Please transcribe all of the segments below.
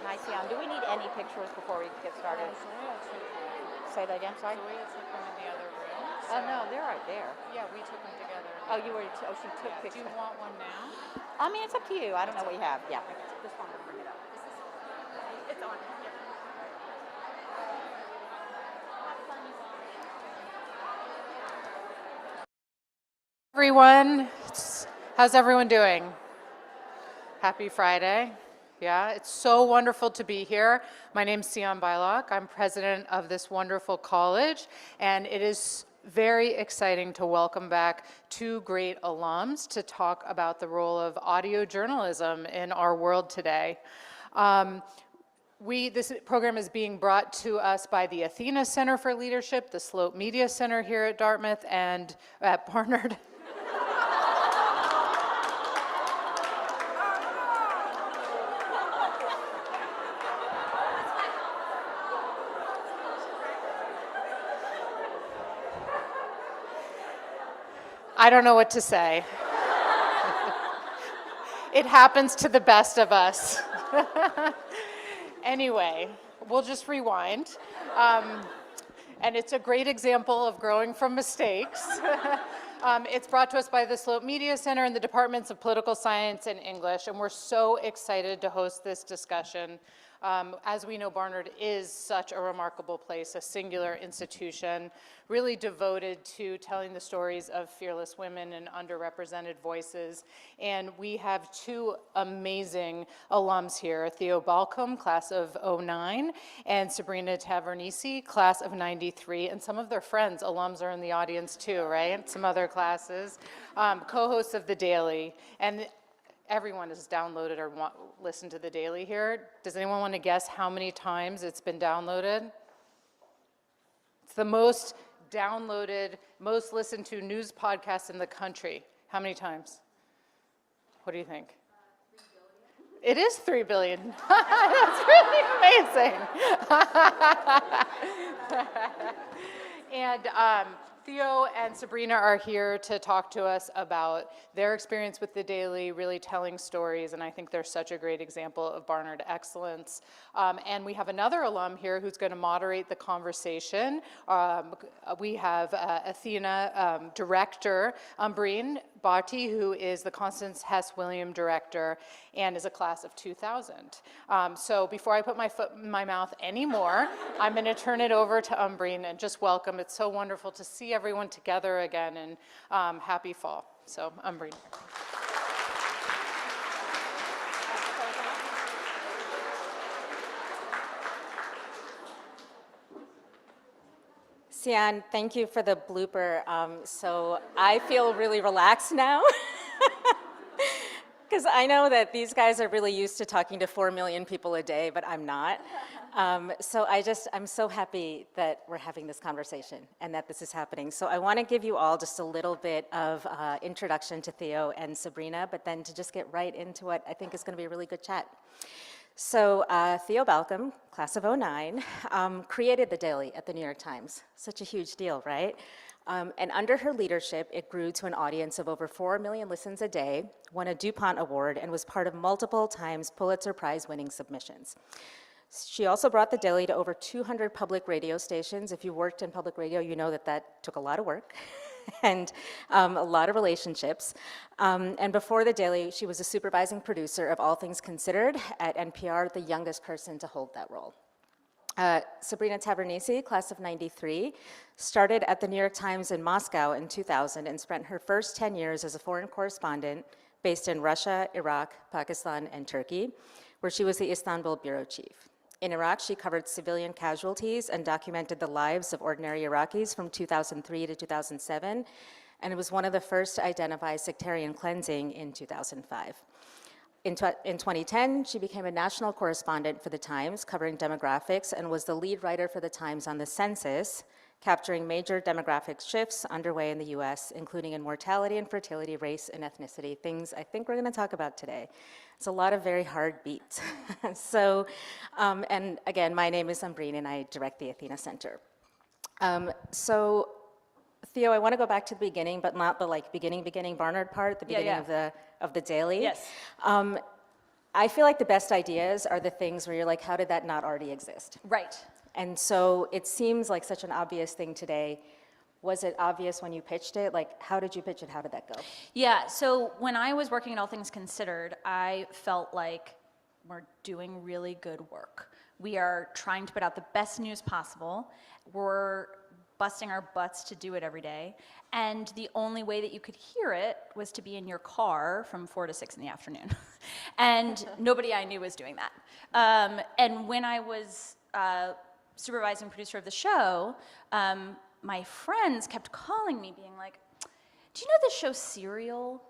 Hi, Sion. Do we need any pictures before we get started? Say that again, sorry? Zoe took them in the other room. Oh, no, they're right there. Yeah, we took them together. Oh, she took Do pictures. you want one now? I mean, it's up to you. I don't know what you have. Yeah. This one, will bring it up. It's on. Everyone, how's everyone doing? Happy Friday. Yeah, it's so wonderful to be here. My name's Sion Bylock. I'm president of this wonderful college, and it is very exciting to welcome back two great alums to talk about the role of audio journalism in our world today. This program is being brought to us by the Athena Center for Leadership, the Slope Media Center here at Dartmouth, and at Barnard. I don't know what to say. It happens to the best of us. Anyway, we'll just rewind. And it's a great example of growing from mistakes. It's brought to us by the Slope Media Center and the Departments of Political Science and English, and we're so excited to host this discussion. As we know, Barnard is such a remarkable place, a singular institution, really devoted to telling the stories of fearless women and underrepresented voices. And we have two amazing alums here, Theo Balcom, class of '09, and Sabrina Tavernisi, class of '93, and some of their friends, alums are in the audience too, right? Some other classes, co-hosts of The Daily. And everyone has downloaded or listened to The Daily here. Does anyone want to guess how many times it's been downloaded? It's the most downloaded, most listened to news podcast in the country. How many times? What do you think? 3 billion. It is 3 billion. That's really amazing. And Theo and Sabrina are here to talk to us about their experience with The Daily, really telling stories, and I think they're such a great example of Barnard excellence. And we have another alum here who's going to moderate the conversation. We have Athena director, Umbreen Bhatti, who is the Constance Hess William director and is a class of 2000. So before I put my foot in my mouth anymore, I'm going to turn it over to Umbreen and just welcome. It's so wonderful to see everyone together again, and happy fall. So Umbreen. Sian, thank you for the blooper. So I feel really relaxed now because I know that these guys are really used to talking to 4 million people a day, but I'm not. So I'm so happy that we're having this conversation and that this is happening. So I want to give you all just a little bit of introduction to Theo and Sabrina, but then to just get right into what I think is going to be a really good chat. So Theo Balcom, class of '09, created The Daily at the New York Times. Such a huge deal, right? And under her leadership, it grew to an audience of over 4 million listens a day, won a DuPont Award, and was part of multiple times Pulitzer Prize-winning submissions. She also brought The Daily to over 200 public radio stations. If you worked in public radio, you know that that took a lot of work and a lot of relationships. And before The Daily, she was a supervising producer of All Things Considered at NPR, the youngest person to hold that role. Sabrina Tavernisi, class of '93, started at the New York Times in Moscow in 2000 and spent her first 10 years as a foreign correspondent based in Russia, Iraq, Pakistan, and Turkey, where she was the Istanbul bureau chief. In Iraq, she covered civilian casualties and documented the lives of ordinary Iraqis from 2003 to 2007, and it was one of the first to identify sectarian cleansing in 2005. In 2010, she became a national correspondent for The Times, covering demographics, and was the lead writer for The Times on the census, capturing major demographic shifts underway in the US, including in mortality and fertility, race and ethnicity, things I think we're going to talk about today. It's a lot of very hard beats. So, and again, my name is Umbreen and I direct the Athena Center. So, Theo, I want to go back to the beginning, but not the beginning Barnard part, the beginning of the Daily. Yes. I feel like the best ideas are the things where you're like, how did that not already exist? Right. And so it seems like such an obvious thing today. Was it obvious when you pitched it? Like, how did you pitch it? How did that go? Yeah, so when I was working at All Things Considered, I felt like we're doing really good work. We are trying to put out the best news possible. We're busting our butts to do it every day. And the only way that you could hear it was to be in your car from 4 to 6 in the afternoon. And nobody I knew was doing that. And when I was supervising producer of the show, my friends kept calling me being like, do you know the show Serial?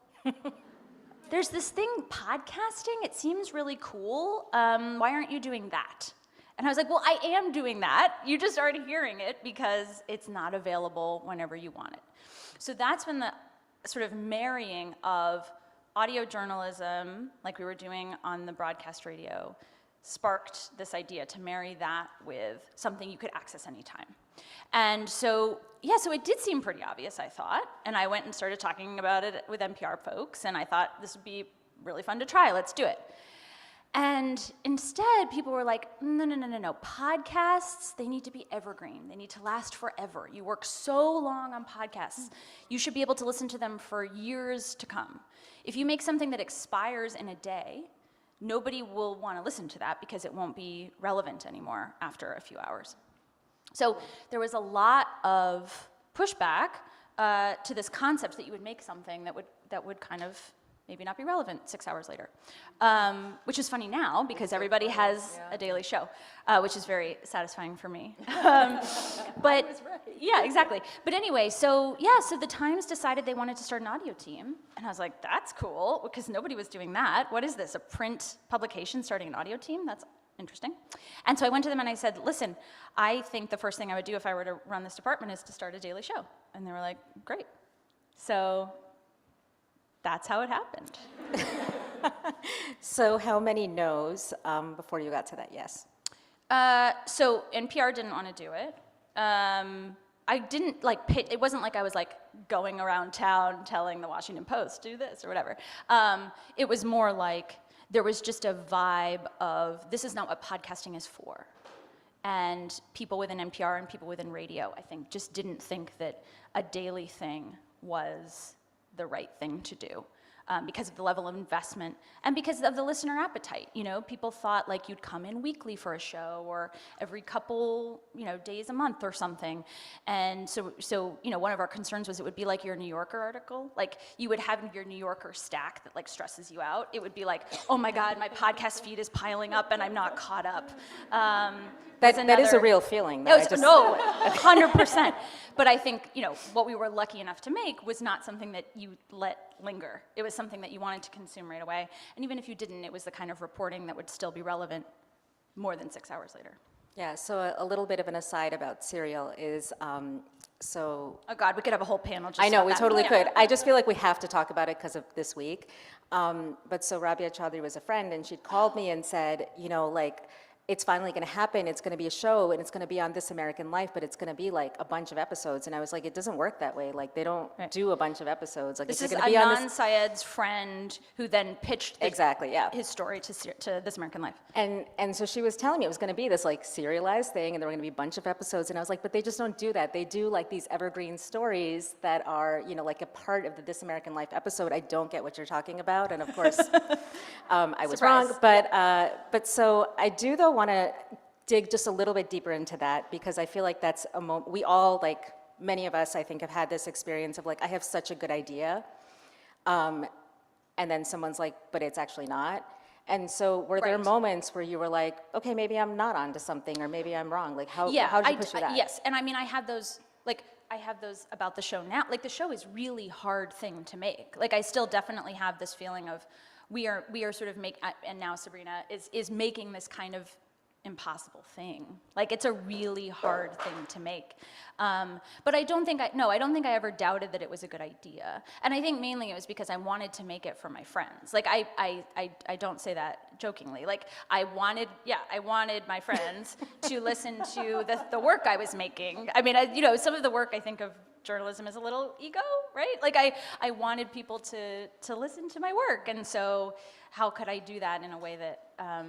There's this thing, podcasting, it seems really cool. Why aren't you doing that? And I was like, well, I am doing that. You just aren't hearing it because it's not available whenever you want it. So that's when the sort of marrying of audio journalism, like we were doing on the broadcast radio, sparked this idea to marry that with something you could access anytime. And so, yeah, so it did seem pretty obvious, I thought. And I went and started talking about it with NPR folks, and I thought this would be really fun to try, let's do it. And instead, people were like, no. Podcasts, they need to be evergreen. They need to last forever. You work so long on podcasts. You should be able to listen to them for years to come. If you make something that expires in a day, nobody will want to listen to that because it won't be relevant anymore after a few hours. So there was a lot of pushback to this concept that you would make something that would kind of maybe not be relevant 6 hours later, which is funny now because everybody has a daily show, which is very satisfying for me. But yeah, exactly. But anyway, so the Times decided they wanted to start an audio team, and I was like, that's cool because nobody was doing that. What is this? A print publication starting an audio team? That's interesting. And so I went to them and I said, listen, I think the first thing I would do if I were to run this department is to start a daily show. And they were like, great. So that's how it happened. So how many no's before you got to that yes? So NPR didn't want to do it. I didn't pitch, it wasn't like I was going around town telling the Washington Post, do this or whatever. It was more like there was just a vibe of this is not what podcasting is for. And people within NPR and people within radio, I think, just didn't think that a daily thing was the right thing to do. Because of the level of investment and because of the listener appetite. You know, people thought you'd come in weekly for a show or every couple, days a month or something. And so one of our concerns was it would be like your New Yorker article. You would have your New Yorker stack that stresses you out. It would be like, oh my God, my podcast feed is piling up and I'm not caught up. That is a real feeling, though. No, 100%. But I think, what we were lucky enough to make was not something that you let linger. It was something that you wanted to consume right away. And even if you didn't, it was the kind of reporting that would still be relevant more than 6 hours later. Yeah, so a little bit of an aside about Serial is, so... Oh God, we could have a whole panel just I know, about we that. totally could. I just feel like we have to talk about it because of this week. But so Rabia Chaudhry was a friend, and she'd called me and said, it's finally going to happen. It's going to be a show, and it's going to be on This American Life, but it's going to be a bunch of episodes. And I was like, it doesn't work that way. They don't do a bunch of episodes. This it's is going to be on Adnan Syed's friend who then pitched his story to This American Life. And so she was telling me it was going to be this serialized thing, and there were going to be a bunch of episodes. And I was like, but they just don't do that. They do these evergreen stories that are a part of the This American Life episode. I don't get what you're talking about. And of course, I was wrong. But so I do though want to dig just a little bit deeper into that because I feel like that's a moment we all many of us I think have had this experience of I have such a good idea, and then someone's like, but it's actually not. And so were there moments where you were like, okay, maybe I'm not onto something or maybe I'm wrong? How did you push through that? Yes, and I mean I have those about the show now. The show is really hard thing to make. I still definitely have this feeling of we are sort of and now Sabrina is making this kind of impossible thing. It's a really hard thing to make. But I don't think I ever doubted that it was a good idea. And I think mainly it was because I wanted to make it for my friends. I don't say that jokingly. I wanted my friends to listen to the work I was making. I mean, some of the work I think of journalism is a little ego, right? Like I wanted people to listen to my work, and so how could I do that in a way that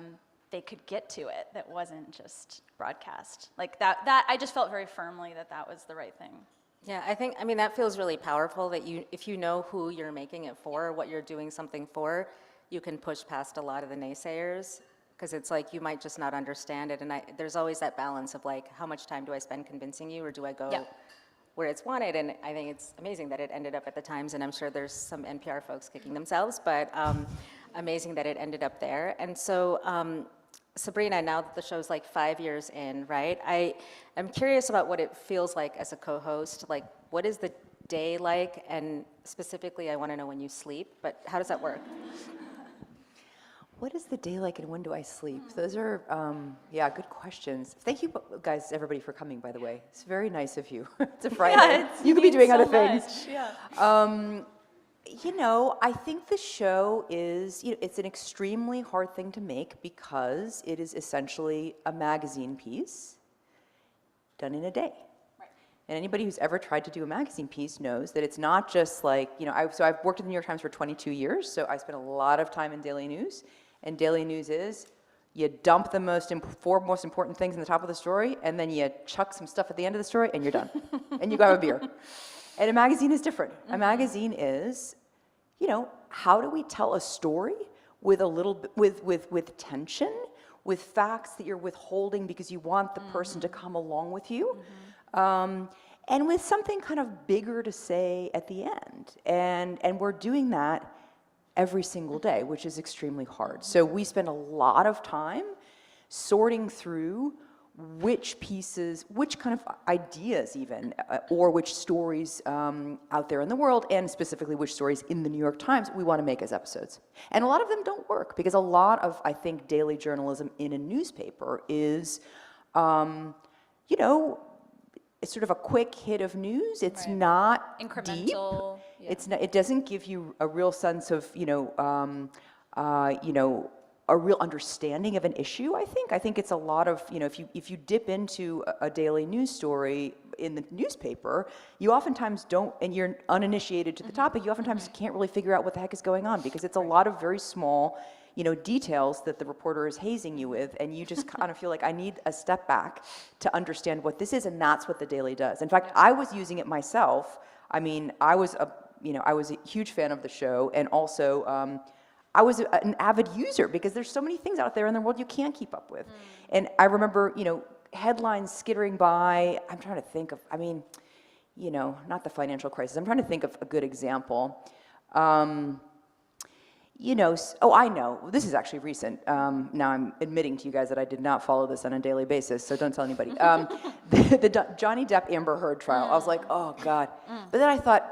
they could get to it, that wasn't just broadcast? Like that I just felt very firmly that was the right thing. Yeah, I mean, that feels really powerful that if you know who you're making it for, what you're doing something for, you can push past a lot of the naysayers, because it's like you might just not understand it. And there's always that balance of like, how much time do I spend convincing you, or do I go where it's wanted? And I think it's amazing that it ended up at the Times, and I'm sure there's some NPR folks kicking themselves, but amazing that it ended up there. And so, Sabrina, now that the show's like 5 years in, right? I'm curious about what it feels like as a co-host. Like, what is the day like? And specifically, I want to know when you sleep, but how does that work? What is the day like and when do I sleep? Those are, good questions. Thank you guys, everybody, for coming, by the way. It's very nice of you. It's a Friday. You could be doing other things. Yeah. I think the show is, it's an extremely hard thing to make because it is essentially a magazine piece done in a day. Right. And anybody who's ever tried to do a magazine piece knows that it's not just like, I've worked at the New York Times for 22 years, so I spent a lot of time in daily news. And daily news is, you dump the four most important things in the top of the story, and then you chuck some stuff at the end of the story, and you're done. And you go have a beer. And a magazine is different. A magazine is, how do we tell a story with a little bit, with tension, with facts that you're withholding because you want the person to come along with you, and with something kind of bigger to say at the end. And we're doing that every single day, which is extremely hard. So we spend a lot of time sorting through which pieces, which kind of ideas even, or which stories out there in the world, and specifically which stories in the New York Times we want to make as episodes. And a lot of them don't work, because a lot of, I think, daily journalism in a newspaper is, it's sort of a quick hit of news. It's not Incremental. deep. Yeah. It's not, it doesn't give you a real sense of, a real understanding of an issue, I think. I think it's a lot of, if you dip into a daily news story in the newspaper, you oftentimes don't, and you're uninitiated to the topic, you oftentimes can't really figure out what the heck is going on, because it's a lot of very small, details that the reporter is hazing you with, and you just kind of feel like, I need a step back to understand what this is, and that's what the Daily does. In fact, I was using it myself. I mean, I was a huge fan of the show, and also, I was an avid user, because there's so many things out there in the world you can't keep up with. And I remember, headlines skittering by. I'm trying to think of, not the financial crisis. I'm trying to think of a good example. I know, this is actually recent. Now I'm admitting to you guys that I did not follow this on a daily basis, so don't tell anybody. The Johnny Depp Amber Heard trial, I was like, oh God. But then I thought,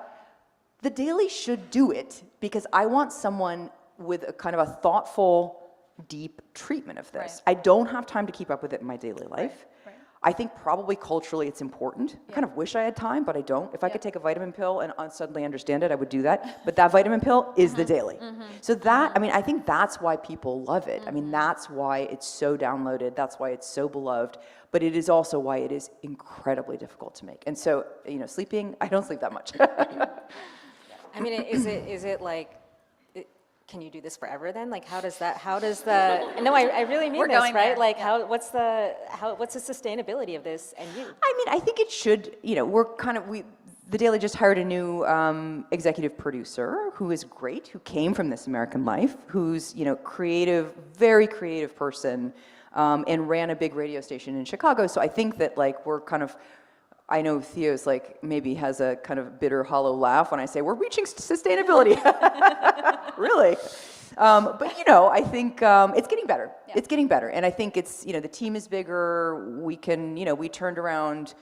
the Daily should do it, because I want someone with a kind of a thoughtful, deep treatment of this. Right. I don't have time to keep up with it in my daily life. Right. I think probably culturally it's important. I kind of wish I had time, but I don't. If I could take a vitamin pill and suddenly understand it, I would do that. But that vitamin pill is the Daily. So that, I think that's why people love it. I mean, that's why it's so downloaded. That's why it's so beloved. But it is also why it is incredibly difficult to make. And so, sleeping, I don't sleep that much. I mean, is it like, can you do this forever then? Like, how does no, I really mean We're this, going right? there. Like, what's the sustainability of this and you? I think it should, the Daily just hired a new executive producer who is great, who came from This American Life, who's, creative, very creative person, and ran a big radio station in Chicago. So I think that, we're kind of, I know Theo's maybe has a kind of bitter, hollow laugh when I say we're reaching sustainability. Really. But I think it's getting better. Yeah. It's getting better. And I think it's, the team is bigger. We can, we turned around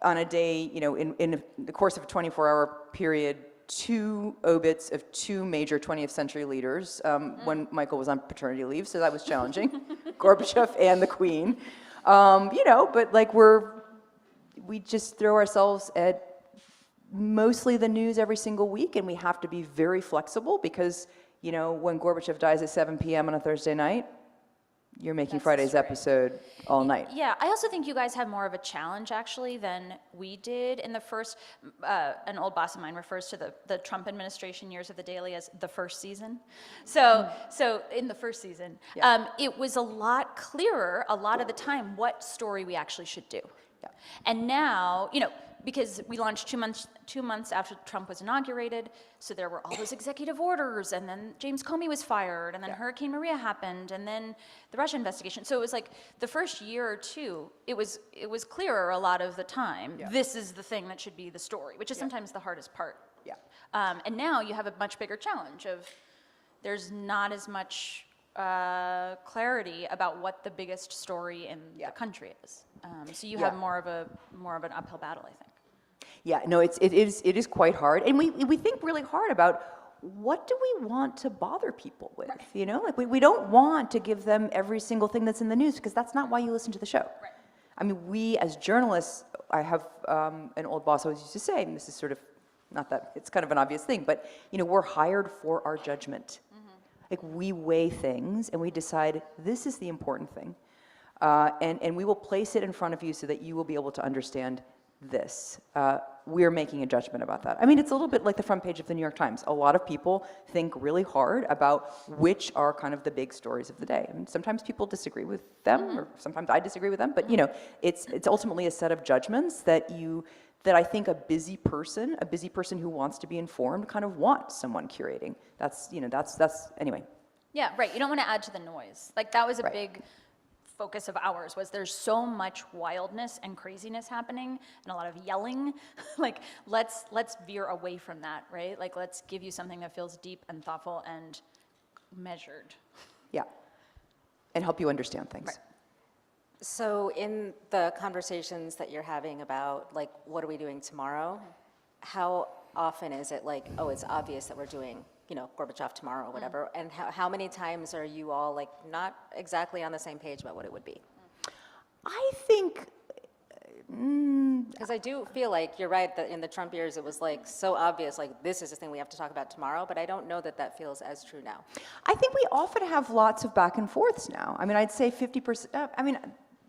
on a day, in the course of a 24-hour period, 2 obits of 2 major 20th century leaders when Michael was on paternity leave. So that was challenging. Gorbachev and the Queen. But we just throw ourselves at mostly the news every single week, and we have to be very flexible because, when Gorbachev dies at 7 p.m. on a Thursday night, you're making That's the Friday's story. episode all night. Yeah, I also think you guys have more of a challenge actually than we did in the first. An old boss of mine refers to the Trump administration years of the Daily as the first season. So in the first season, it was a lot clearer a lot of the time what story we actually should do. Yeah. And now, because we launched 2 months after Trump was inaugurated, so there were all those executive orders, and then James Comey was fired, and then Hurricane Maria happened, and then the Russia investigation. So it was like the first year or two, it was clearer a lot of the time. Yeah. This is the thing that should be the story, which is sometimes the hardest part. Yeah. And now you have a much bigger challenge of there's not as much clarity about what the biggest story in the country is. So you have more of an uphill battle, I think. Yeah, no, it is quite hard, and we think really hard about what do we want to bother people with, Like we don't want to give them every single thing that's in the news because that's not why you listen to the show. Right. I mean, we as journalists, I have an old boss always used to say, and this is sort of, not that, it's kind of an obvious thing, but we're hired for our judgment. Like we weigh things and we decide this is the important thing, and we will place it in front of you so that you will be able to understand this. We're making a judgment about that. I mean, it's a little bit like the front page of the New York Times. A lot of people think really hard about which are kind of the big stories of the day. I mean, sometimes people disagree with them, or sometimes I disagree with them, but it's ultimately a set of judgments that I think a busy person who wants to be informed kind of wants someone curating. That's anyway. Yeah, right. You don't want to add to the noise. Like that was a Right. big focus of ours, was there's so much wildness and craziness happening and a lot of yelling. Like let's veer away from that, right? Like let's give you something that feels deep and thoughtful and measured. Yeah. And help you understand things. Right. So in the conversations that you're having about, like, what are we doing tomorrow? How often is it like, oh, it's obvious that we're doing, Gorbachev tomorrow or whatever? And how many times are you all, like, not exactly on the same page about what it would be? I think, Because I do feel like you're right that in the Trump years it was like so obvious, like this is the thing we have to talk about tomorrow, but I don't know that that feels as true now. I think we often have lots of back and forths now. I mean, I'd say 50%,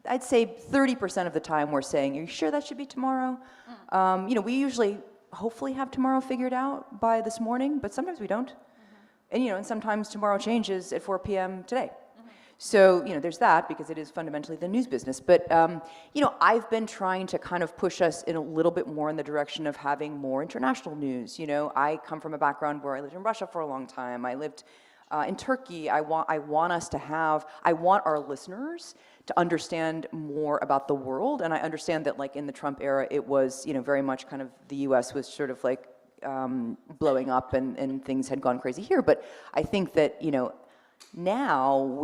I'd say 30% of the time we're saying, are you sure that should be tomorrow? We usually hopefully have tomorrow figured out by this morning, but sometimes we don't. And sometimes tomorrow changes at 4 p.m. today. So, there's that because it is fundamentally the news business. But, I've been trying to kind of push us in a little bit more in the direction of having more international news. I come from a background where I lived in Russia for a long time. I lived in Turkey. I want our listeners to understand more about the world. And I understand that, like, in the Trump era, it was, very much kind of the U.S. was sort of like blowing up and things had gone crazy here. But I think that, now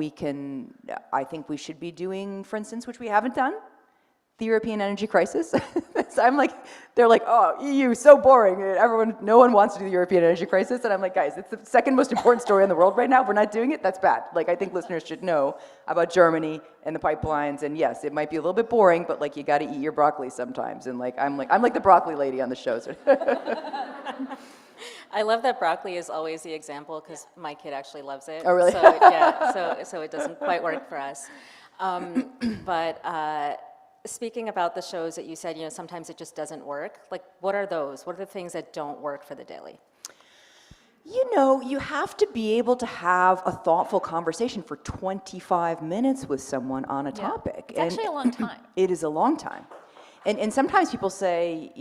I think we should be doing, for instance, which we haven't done, the European energy crisis. They're like, oh, EU, so boring. No one wants to do the European energy crisis. And I'm like, guys, it's the second most important story in the world right now. We're not doing it. That's bad. Like, I think listeners should know about Germany and the pipelines. And yes, it might be a little bit boring, but like, you got to eat your broccoli sometimes. And I'm like the broccoli lady on the show. I love that broccoli is always the example because my kid actually loves it. Oh, really? So it doesn't quite work for us. But speaking about the shows that you said, sometimes it just doesn't work. Like, what are those? What are the things that don't work for the Daily? You have to be able to have a thoughtful conversation for 25 minutes with someone on a topic. It's actually a long time. It is a long time. And sometimes people say,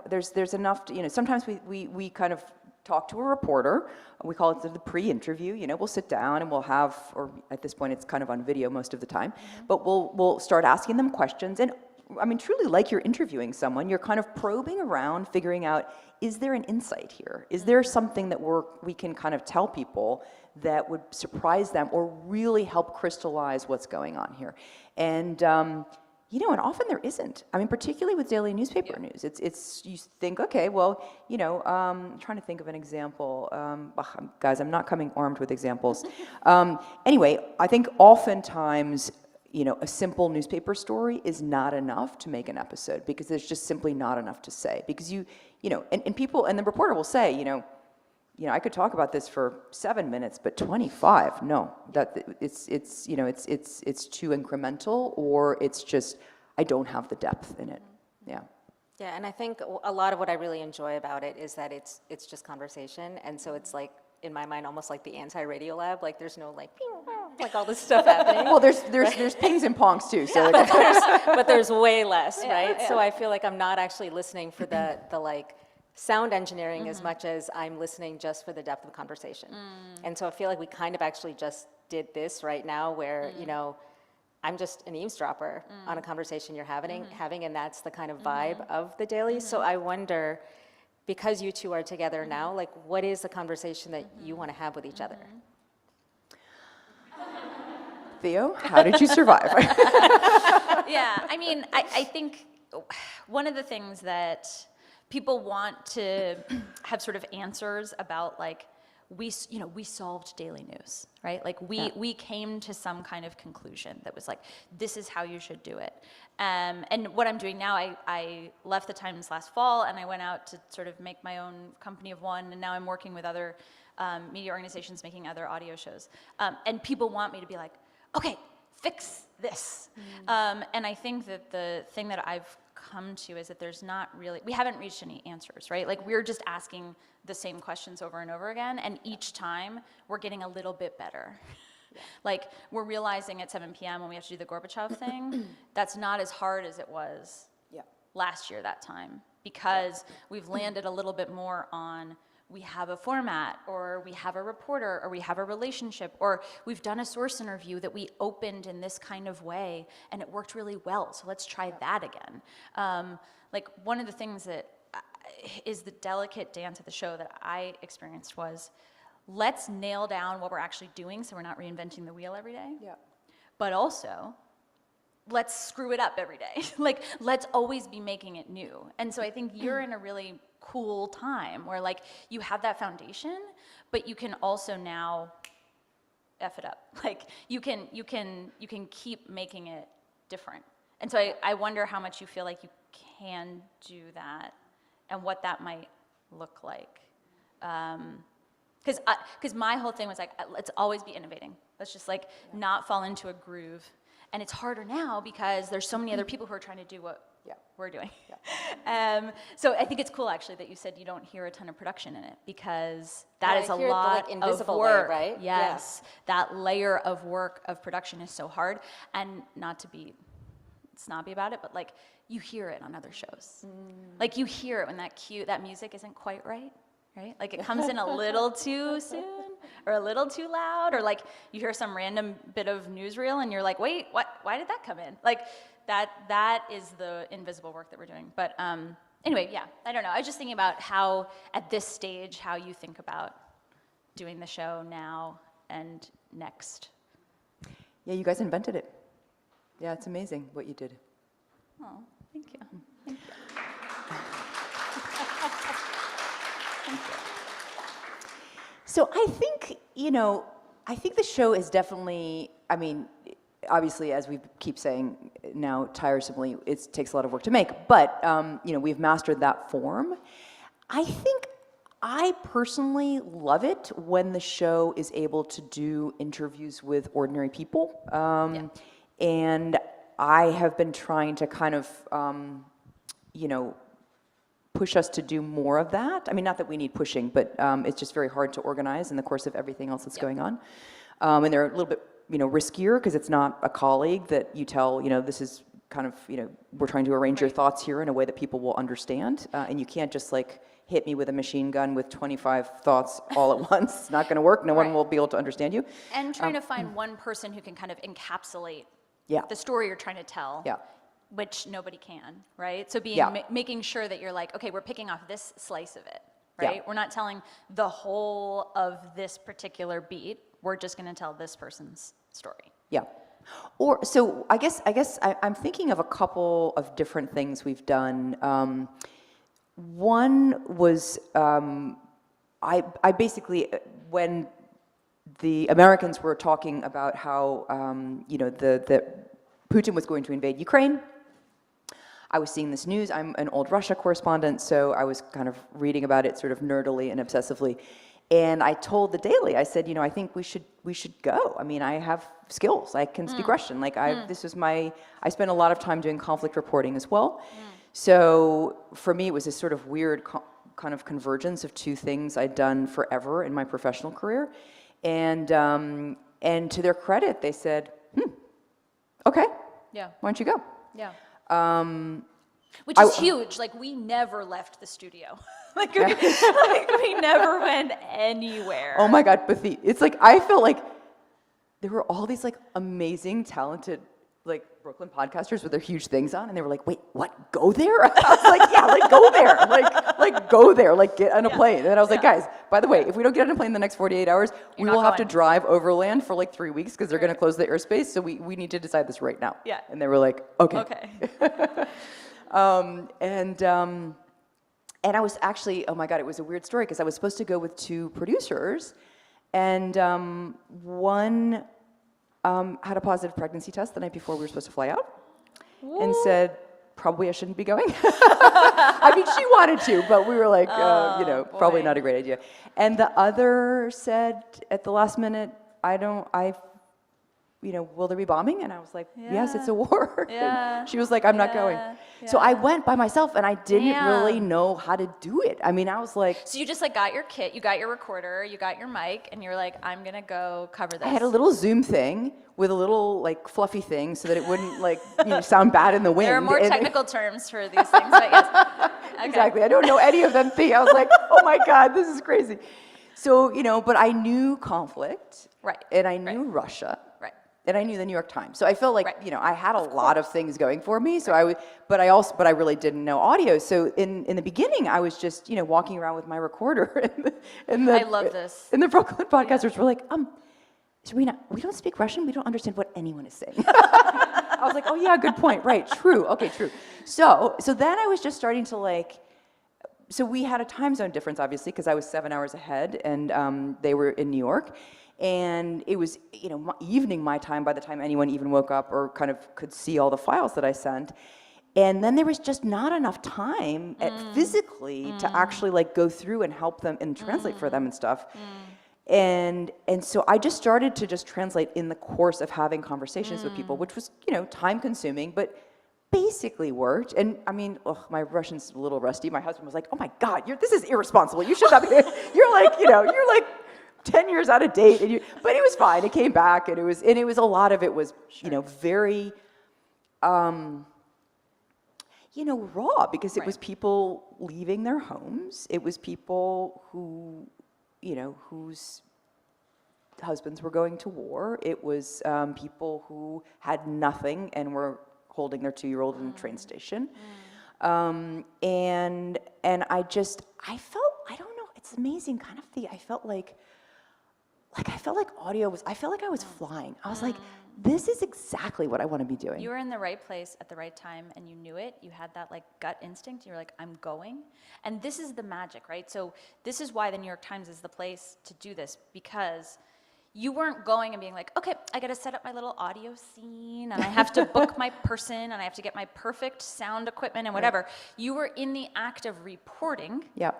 there's enough to, sometimes we kind of talk to a reporter. We call it the pre-interview. We'll sit down and we'll have, or at this point it's kind of on video most of the time, but we'll start asking them questions. And I mean, truly, like you're interviewing someone, you're kind of probing around, figuring out, is there an insight here? Is there something that we can kind of tell people that would surprise them or really help crystallize what's going on here? And and often there isn't. I mean, particularly with daily newspaper news, it's you think, okay, well, I'm trying to think of an example. Guys, I'm not coming armed with examples. Anyway, I think oftentimes, a simple newspaper story is not enough to make an episode because there's just simply not enough to say. Because and people, and the reporter will say, I could talk about this for 7 minutes, but 25, no. That it's too incremental, or it's just I don't have the depth in it. Yeah. Yeah, and I think a lot of what I really enjoy about it is that it's just conversation, and so it's like, in my mind, almost like the anti-radio lab. Like, there's no like, ping, pong, like all this stuff happening. Well, there's pings and pongs too. So like, But there's way less, right? So I feel like I'm not actually listening for the like sound engineering as much as I'm listening just for the depth of conversation. And so I feel like we kind of actually just did this right now, where I'm just an eavesdropper on a conversation you're having, and that's the kind of vibe of the daily. So I wonder, because you two are together now, like, what is the conversation that you want to have with each other? Theo, how did you survive? Yeah, I mean, I think one of the things that people want to have sort of answers about, like, we solved daily news, right? Like, we came to some kind of conclusion that was like, this is how you should do it. And what I'm doing now, I left the Times last fall, and I went out to sort of make my own company of one, and now I'm working with other media organizations making other audio shows. And people want me to be like, okay, fix this. And I think that the thing that I've come to is that we haven't reached any answers, right? Like, we're just asking the same questions over and over again, and each time we're getting a little bit better. Like, we're realizing at 7 p.m. when we have to do the Gorbachev thing, that's not as hard as it was last year that time, because we've landed a little bit more on, we have a format, or we have a reporter, or we have a relationship, or we've done a source interview that we opened in this kind of way, and it worked really well, so let's try that again. Like, one of the things that is the delicate dance of the show that I experienced was, let's nail down what we're actually doing so we're not reinventing the wheel every day. Yeah. But also, let's screw it up every day. Like, let's always be making it new. And so I think you're in a really cool time where, like, you have that foundation, but you can also now F it up. Like, you can keep making it different. And so I wonder how much you feel like you can do that, and what that might look like. Because my whole thing was like, let's always be innovating. Let's just like not fall into a groove. And it's harder now because there's so many other people who are trying to do what we're doing. So I think it's cool, actually, that you said you don't hear a ton of production in it, because that is a lot the, like, invisible of work. layer, right? Yes, that layer of work of production is so hard, and not to be snobby about it, but like, you hear it on other shows. Like, you hear it when that music isn't quite right? Like, it comes in a little too soon, or a little too loud, or like you hear some random bit of newsreel and you're like, wait, what? Why did that come in? Like, that is the invisible work that we're doing. But anyway, yeah, I don't know. I was just thinking about how, at this stage, how you think about doing the show now and next. Yeah, you guys invented it. Yeah, it's amazing what you did. Oh, thank you. Thank you. So I think, the show is definitely, I mean, obviously, as we keep saying now tiresomely, it takes a lot of work to make, but, we've mastered that form. I think I personally love it when the show is able to do interviews with ordinary people. And I have been trying to kind of, push us to do more of that. I mean, not that we need pushing, but it's just very hard to organize in the course of everything else that's going on. And they're a little bit, riskier, because it's not a colleague that you tell, this is kind of, we're trying to arrange your thoughts here in a way that people will understand. And you can't just like hit me with a machine gun with 25 thoughts all at once. It's not going to work. No one will be able to understand you. And trying to find one person who can kind of encapsulate the story you're trying to tell. Which nobody can, right? So making sure that you're like, okay, we're picking off this slice of it, right? We're not telling the whole of this particular beat. We're just going to tell this person's story. Or, so I guess I'm thinking of a couple of different things we've done. One was, I basically, when the Americans were talking about how, the Putin was going to invade Ukraine, I was seeing this news. I'm an old Russia correspondent, so I was kind of reading about it sort of nerdily and obsessively. And I told the Daily, I said, I think we should go. I mean, I have skills. I can speak Russian. Like I spent a lot of time doing conflict reporting as well. So for me, it was this sort of weird kind of convergence of two things I'd done forever in my professional career. And to their credit, they said, okay, Yeah. why don't you go? Yeah. Which is huge. Like, we never left the studio. like we never went anywhere. Oh my God, but it's like, I felt like there were all these like amazing, talented, like Brooklyn podcasters with their huge things on, and they were like, wait, what, go there? I was like, yeah, like go there, like go there, like get on a plane. And I was like, guys, by the way, if we don't get on a plane in the next 48 hours, we will have to drive overland for like 3 weeks because they're going to close the airspace, so we need to decide this right now. Yeah. And they were like, okay. Okay. And I was actually, oh my God, it was a weird story because I was supposed to go with two producers, and one had a positive pregnancy test the night before we were supposed to fly out, and said, probably I shouldn't be going. I mean, she wanted to, but we were like, probably not a great idea. And the other said at the last minute, will there be bombing? And I was like, yes, it's a war. Yeah. She was like, I'm not going. So I went by myself, and I didn't really know how to do it. I mean, I was like, So you just like got your kit, you got your recorder, you got your mic, and you're like, I'm gonna go cover this. I had a little Zoom thing with a little like fluffy thing so that it wouldn't like sound bad in the wind. There are more technical terms for these things, but yes. Okay. Exactly. I don't know any of them. I was like, oh my God, this is crazy. So, but I knew conflict. Right. And I knew Russia. Right. And I knew the New York Times. So I felt like, I had a lot of things going for me. So but I really didn't know audio. So in the beginning, I was just, walking around with my recorder. I love this. And the Brooklyn podcasters were like, Sabrina, we don't speak Russian. We don't understand what anyone is saying. I was like, oh yeah, good point. Right, true. Okay, true. So then I was just starting to so we had a time zone difference, obviously, because I was 7 hours ahead, and they were in New York. And it was, evening my time by the time anyone even woke up or kind of could see all the files that I sent. And then there was just not enough time physically to actually go through and help them and translate for them and stuff. And so I just started to just translate in the course of having conversations with people, which was, time consuming, but basically worked. And I mean, my Russian's a little rusty. My husband was like, oh my God, this is irresponsible. You should not be, you're like 10 years out of date. But it was fine. It came back, and it was a lot of it was, very, raw, because it was people leaving their homes. It was people who, whose husbands were going to war. It was people who had nothing and were holding their 2-year-old in the train station. And I felt, I don't know, it's amazing kind of I felt like audio was, I felt like I was flying. I was like, this is exactly what I want to be doing. You were in the right place at the right time, and you knew it. You had that gut instinct. You were like, I'm going. And this is the magic, right? So this is why the New York Times is the place to do this, because you weren't going and being like, okay, I got to set up my little audio scene, and I have to book my person, and I have to get my perfect sound equipment and whatever. Right. You were in the act of reporting. Yeah.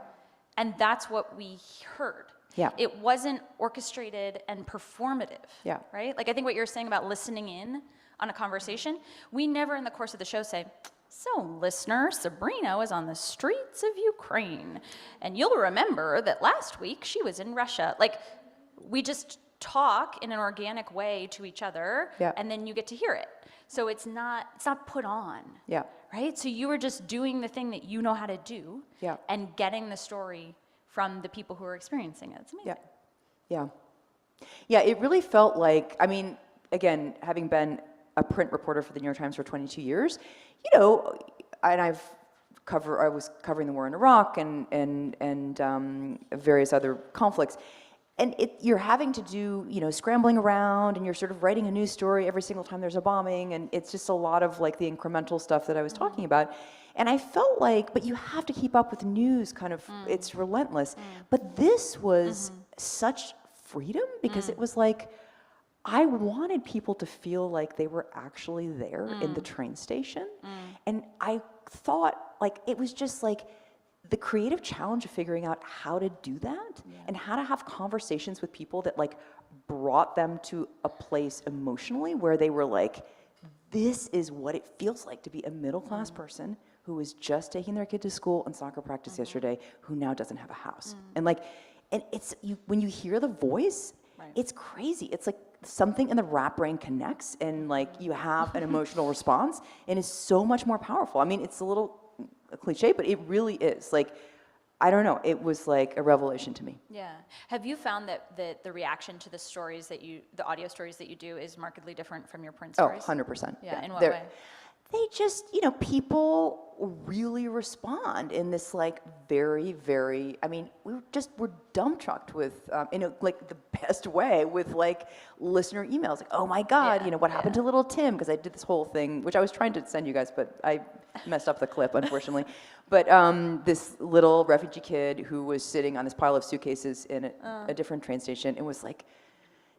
And that's what we heard. Yeah. It wasn't orchestrated and performative. Yeah. Right? I think what you're saying about listening in on a conversation, we never in the course of the show say, so listener, Sabrina was on the streets of Ukraine, and you'll remember that last week she was in Russia. We just talk in an organic way to each other, and then you get to hear it. So it's not put on. Yeah. Right? So you were just doing the thing that you know how to do, and getting the story from the people who are experiencing it. It's amazing. Yeah, it really felt like, I mean, again, having been a print reporter for the New York Times for 22 years, and I was covering the war in Iraq and various other conflicts. And you're having to do, scrambling around, and you're sort of writing a news story every single time there's a bombing, and it's just a lot of the incremental stuff that I was talking about. And I felt like, but you have to keep up with news, it's relentless. But this was such freedom, because it was I wanted people to feel like they were actually there in the train station. And I thought, it was just the creative challenge of figuring out how to do that and how to have conversations with people that like brought them to a place emotionally where they were like, this is what it feels like to be a middle-class person who was just taking their kid to school and soccer practice yesterday, who now doesn't have a house. And like, and it's, when you hear the voice, it's crazy. It's like something in the rat brain connects and like you have an emotional response, and it's so much more powerful. I mean, it's a little cliche, but it really is. Like, I don't know, it was like a revelation to me. Yeah. Have you found that the reaction to the stories that the audio stories that you do is markedly different from your print stories? 100%. Yeah, in what They're- way? They just, people really respond in this like very, very, I mean, we're dump trucked with, in a, like the best way with like listener emails, like, oh my God, what happened to little Tim? Because I did this whole thing, which I was trying to send you guys, but I messed up the clip, unfortunately. But this little refugee kid who was sitting on this pile of suitcases in a different train station and was like,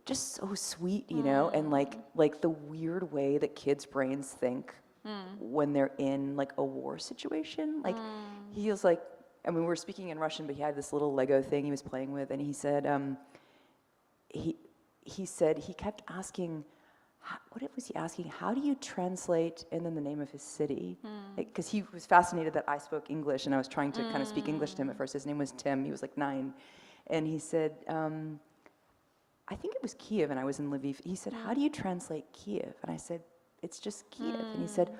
just so sweet, and like the weird way that kids' brains think when they're in like a war situation. Like he was like, I mean, we were speaking in Russian, but he had this little Lego thing he was playing with, and he said, he kept asking, what was he asking? How do you translate, and then the name of his city? Because he was fascinated that I spoke English, and I was trying to kind of speak English to him at first. His name was Tim. He was like 9, and he said, I think it was Kiev, and I was in Lviv. He said, how do you translate Kiev? And I said, it's just Kiev. And he said,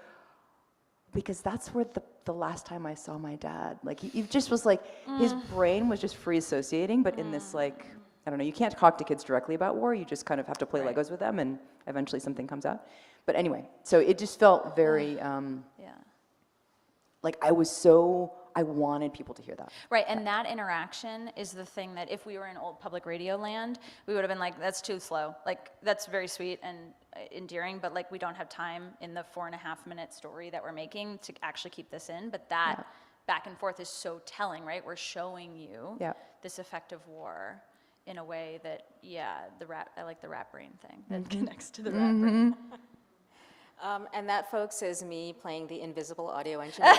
because that's where the last time I saw my dad. Like, he just was like, his brain was just free associating, but in this like, I don't know, you can't talk to kids directly about war. You just kind of have to play Legos with them, and eventually something comes out. But anyway, so it just felt very, like I wanted people to hear that. Right, and that interaction is the thing that if we were in old public radio land, we would have been like, that's too slow. Like, that's very sweet and endearing, but like we don't have time in the 4.5-minute story that we're making to actually keep this in. But that back and forth is so telling, right? We're showing you this effect of war in a way that, I like the rat brain thing that connects to the rat brain. And that, folks, is me playing the invisible audio engineer.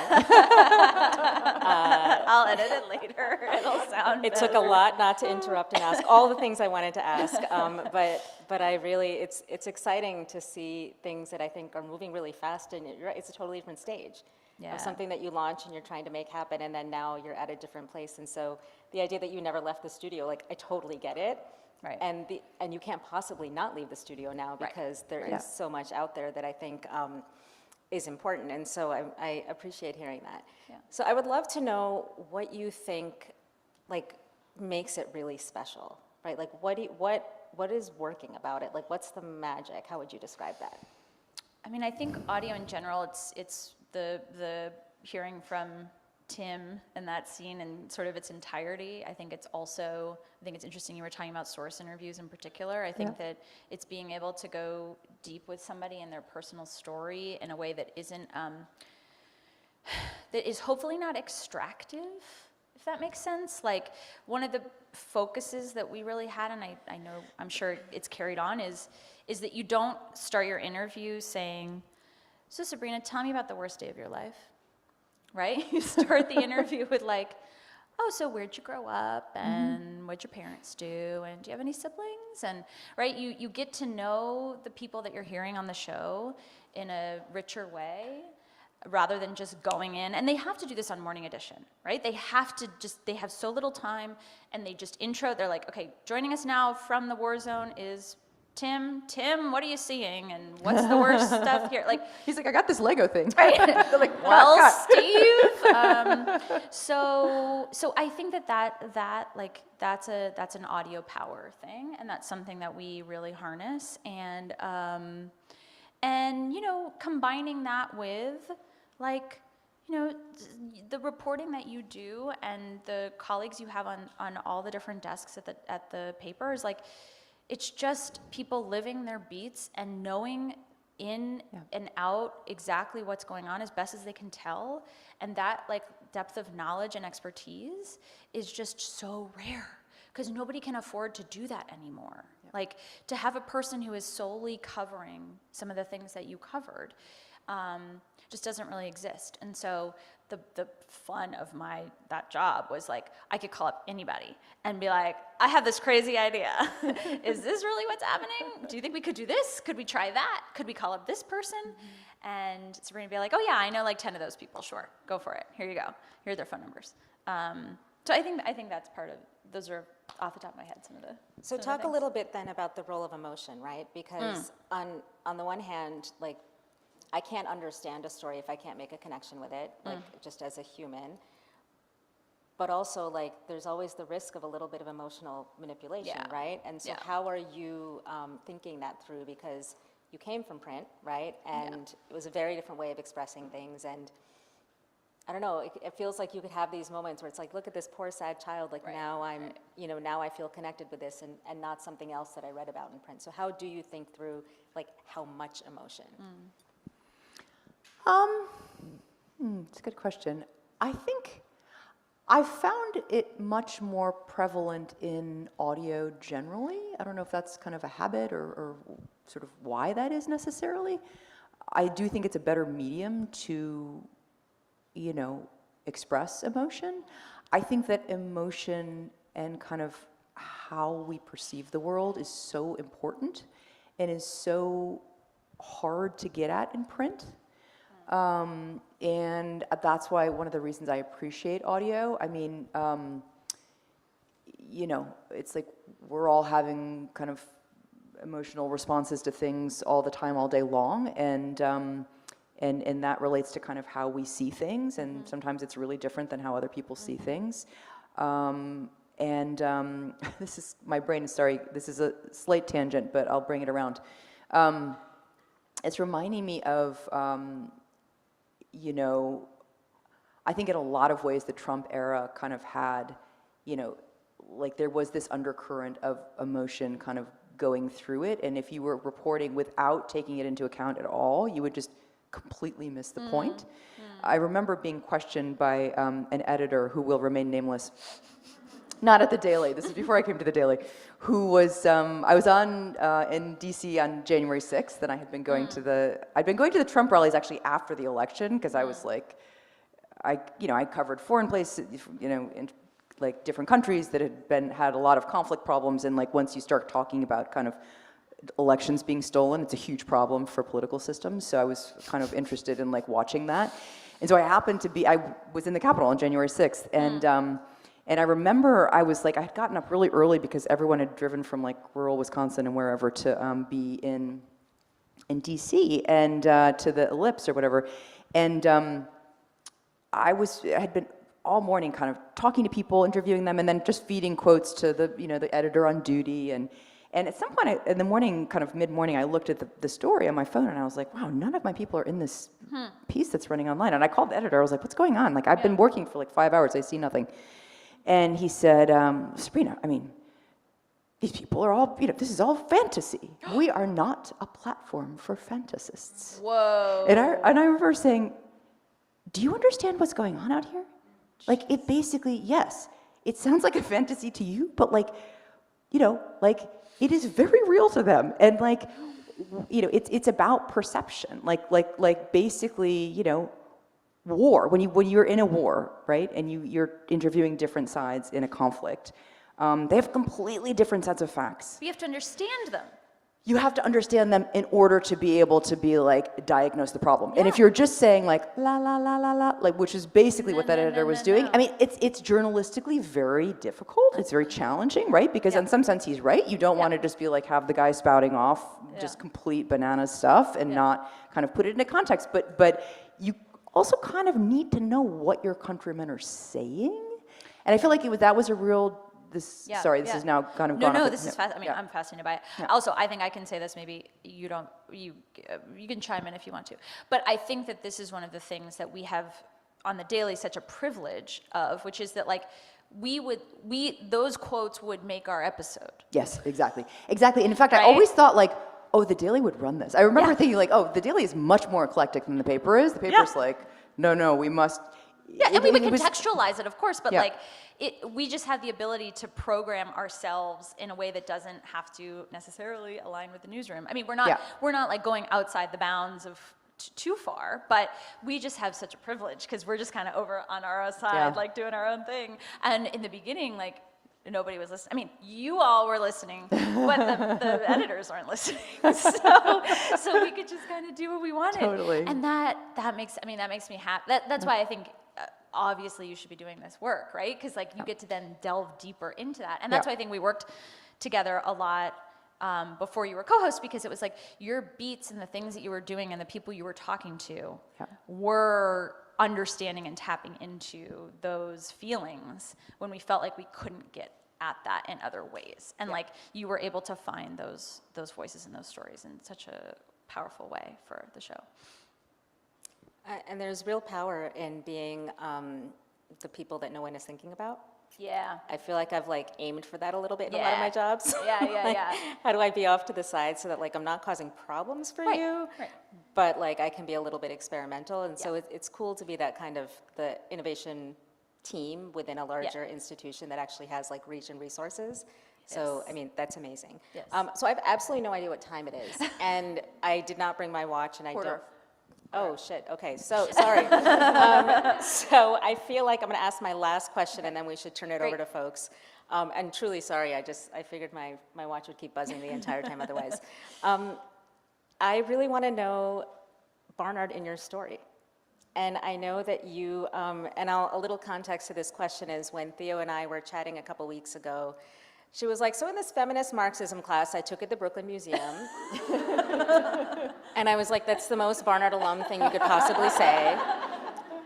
I'll edit it later. It'll sound It took a lot not to interrupt and ask all the things I wanted to ask, but I really, it's exciting to see things that I think are moving really fast, and it's a totally different stage of something that you launch and you're trying to make happen, and then now you're at a different place. And so the idea that you never left the studio, like, I totally get it. Right. And you can't possibly not leave the studio now because there is so much out there that I think is important, and so I appreciate hearing that. Yeah. So I would love to know what you think, like, makes it really special, right? Like, what is working about it? Like, what's the magic? How would you describe that? I mean, I think audio in general, it's the hearing from Tim and that scene in sort of its entirety. I think it's interesting you were talking about source interviews in particular. I think that it's being able to go deep with somebody in their personal story in a way that isn't, that is hopefully not extractive, if that makes sense. Like, one of the focuses that we really had, and I know, I'm sure it's carried on, is that you don't start your interview saying, so Sabrina, tell me about the worst day of your life. Right? You start the interview with like, oh, so where'd you grow up, and what'd your parents do, and do you have any siblings? And right, you get to know the people that you're hearing on the show in a richer way, rather than just going in. And they have to do this on Morning Edition, right? They have so little time, and they just intro. They're like, okay, joining us now from the war zone is Tim, what are you seeing, and what's the worst stuff here? Like, He's like, I got this Lego thing. right? They're like, well, cut. Steve. So I think that's an audio power thing, and that's something that we really harness, and combining that with the reporting that you do and the colleagues you have on all the different desks at the paper is like, it's just people living their beats and knowing in and out exactly what's going on as best as they can tell. And that depth of knowledge and expertise is just so rare, because nobody can afford to do that anymore. Like, to have a person who is solely covering some of the things that you covered, just doesn't really exist. And so the fun of that job was like, I could call up anybody and be like, I have this crazy idea. Is this really what's happening? Do you think we could do this? Could we try that? Could we call up this person? And Sabrina would be like, oh yeah, I know like 10 of those people, sure, go for it. Here you go. Here are their phone numbers. So I think that's part of, those are off the top of my head some of the So talk a little bit then about the role of emotion, right? Because on the one hand, like, I can't understand a story if I can't make a connection with it, like just as a human. But also, like, there's always the risk of a little bit of emotional manipulation, right? And so how are you thinking that through? Because you came from print, right? And it was a very different way of expressing things. And I don't know, it feels like you could have these moments where it's like, look at this poor, sad child, like now I'm, now I feel connected with this and not something else that I read about in print. So how do you think through, like, how much emotion? It's a good question. I think I found it much more prevalent in audio generally. I don't know if that's kind of a habit or sort of why that is necessarily. I do think it's a better medium to, express emotion. I think that emotion and kind of how we perceive the world is so important and is so hard to get at in print. And that's why one of the reasons I appreciate audio. I mean, it's like we're all having kind of emotional responses to things all the time, all day long, and that relates to kind of how we see things, and sometimes it's really different than how other people see things. This is, my brain is, sorry, this is a slight tangent, but I'll bring it around. It's reminding me of, I think in a lot of ways the Trump era kind of had, like there was this undercurrent of emotion kind of going through it, and if you were reporting without taking it into account at all, you would just completely miss the point. I remember being questioned by an editor who will remain nameless, not at the Daily, this is before I came to the Daily, who was, I was in DC on January 6th, and I had been going to the Trump rallies actually after the election, because I was like, I covered foreign places, in like different countries that had a lot of conflict problems, and like once you start talking about kind of elections being stolen, it's a huge problem for political systems, so I was kind of interested in like watching that. And so I was in the Capitol on January 6th, and I remember I had gotten up really early because everyone had driven from like rural Wisconsin and wherever to be in DC and to the Ellipse or whatever. And I had been all morning kind of talking to people, interviewing them, and then just feeding quotes to the editor on duty. And at some point in the morning, kind of mid-morning, I looked at the story on my phone and I was like, wow, none of my people are in this piece that's running online. And I called the editor, I was like, what's going on? Like, I've been working for like 5 hours, I see nothing. And he said, Sabrina, I mean, these people are all, this is all fantasy. We are not a platform for fantasists. Whoa. And I remember saying, do you understand what's going on out here? Like, it basically, yes, it sounds like a fantasy to you, but like, it is very real to them. And like, it's about perception. Like basically, war, when you're in a war, right, and you're interviewing different sides in a conflict, they have completely different sets of facts. You have to understand them. You have to understand them in order to be able to be like, diagnose the problem. And if you're just saying like, la, la, la, la, la, like, which is basically what that editor was doing, I mean, it's journalistically very difficult. It's very challenging, right? Because in some sense he's right. You don't want to just be like, have the guy spouting off just complete banana stuff and not kind of put it into context. But you also kind of need to know what your countrymen are saying. And I feel like that was a real, this is now kind of gone off. This is fast. I mean, I'm fascinated by it. Also, I think I can say this, maybe you can chime in if you want to. But I think that this is one of the things that we have on the Daily such a privilege of, which is that like, those quotes would make our episode. Yes, exactly. And in fact, I always thought like, oh, the Daily would run this. I remember thinking like, oh, the Daily is much more eclectic than the paper is. The paper's like, no, we must. Yeah, and we would contextualize it, of course, but like, we just have the ability to program ourselves in a way that doesn't have to necessarily align with the newsroom. I mean, we're not like going outside the bounds of too far, but we just have such a privilege because we're just kind of over on our own side, Yeah. like doing our own thing. And in the beginning, like nobody was listening. I mean, you all were listening, but the editors weren't listening. So we could just kind of do what we wanted. Totally. And that makes me happy. That's why I think obviously you should be doing this work, right? Because like you get to then delve deeper into that. And that's why I think we worked together a lot before you were co-host, because it was like your beats and the things that you were doing and the people you were talking to were understanding and tapping into those feelings when we felt like we couldn't get at that in other ways. And like you were able to find those voices and those stories in such a powerful way for the show. And there's real power in being the people that no one is thinking about. Yeah. I feel like I've like aimed for that a little bit in a lot of Yeah. my jobs. Yeah. Like, how do I be off to the side so that like I'm not causing problems for you, Right. but like I can be a little bit experimental. And so it's cool to be that kind of the innovation team within a larger institution that actually has like reach and resources. So, I mean, that's amazing. Yes. So I have absolutely no idea what time it is. And I did not bring my watch and I don't. Oh, shit. Okay. So, sorry. So I feel like I'm going to ask my last question and then we should turn it over to folks. And truly sorry, I figured my watch would keep buzzing the entire time otherwise. I really want to know Barnard in your story. And I know that you, a little context to this question is when Theo and I were chatting a couple weeks ago, she was like, so in this feminist Marxism class I took at the Brooklyn Museum, and I was like, that's the most Barnard alum thing you could possibly say.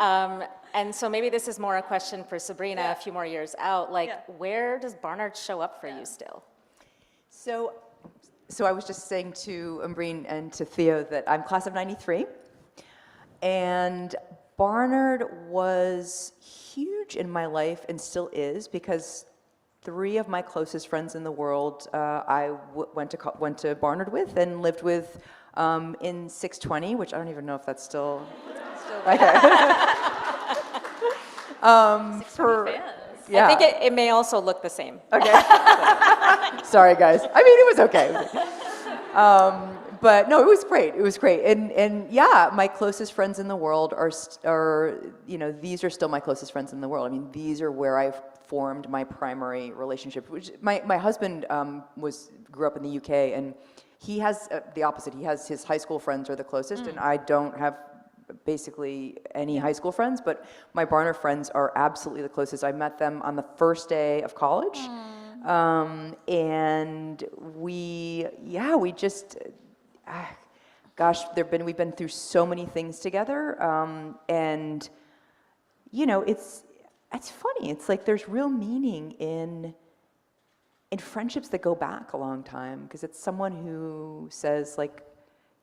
And so maybe this is more a question for Sabrina a few more years out, like where does Barnard show up for you still? So I was just saying to Umbreen and to Theo that I'm class of 93, and Barnard was huge in my life and still is, because 3 of my closest friends in the world I went to Barnard with and lived with in 620, which I don't even know if that's still okay. I think it may also look the same. Okay. Sorry, guys. I mean, it was okay. But no, it was great. It was great. And yeah, my closest friends in the world are, you know, these are still my closest friends in the world. I mean, these are where I've formed my primary relationship. Which my husband grew up in the UK, and he has the opposite. He has his high school friends are the closest, and I don't have basically any high school friends, but my Barnard friends are absolutely the closest. I met them on the first day of college. And we just, we've been through so many things together. And, you know, it's funny. It's like there's real meaning in friendships that go back a long time, because it's someone who says, like,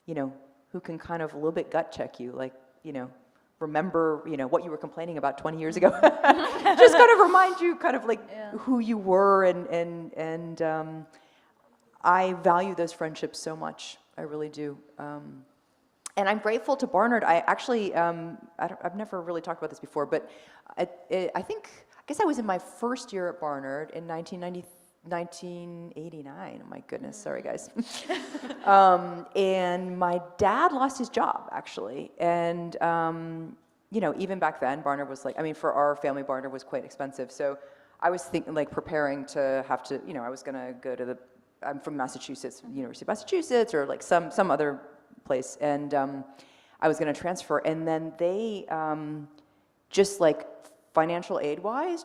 you know, who can kind of a little bit gut check you, like, you know, remember, you know, what you were complaining about 20 years ago. Just kind of remind you kind of like who you were, and I value those friendships so much. I really do. And I'm grateful to Barnard. I actually, I've never really talked about this before, but I guess I was in my first year at Barnard in 1989. Oh my goodness, sorry guys. And my dad lost his job, actually. And, you know, even back then, Barnard was like, I mean, for our family, Barnard was quite expensive. So I was thinking, like, preparing to have to, you know, I was going to go to I'm from Massachusetts, University of Massachusetts, or like some other place. And I was going to transfer. And then they, just like financial aid-wise,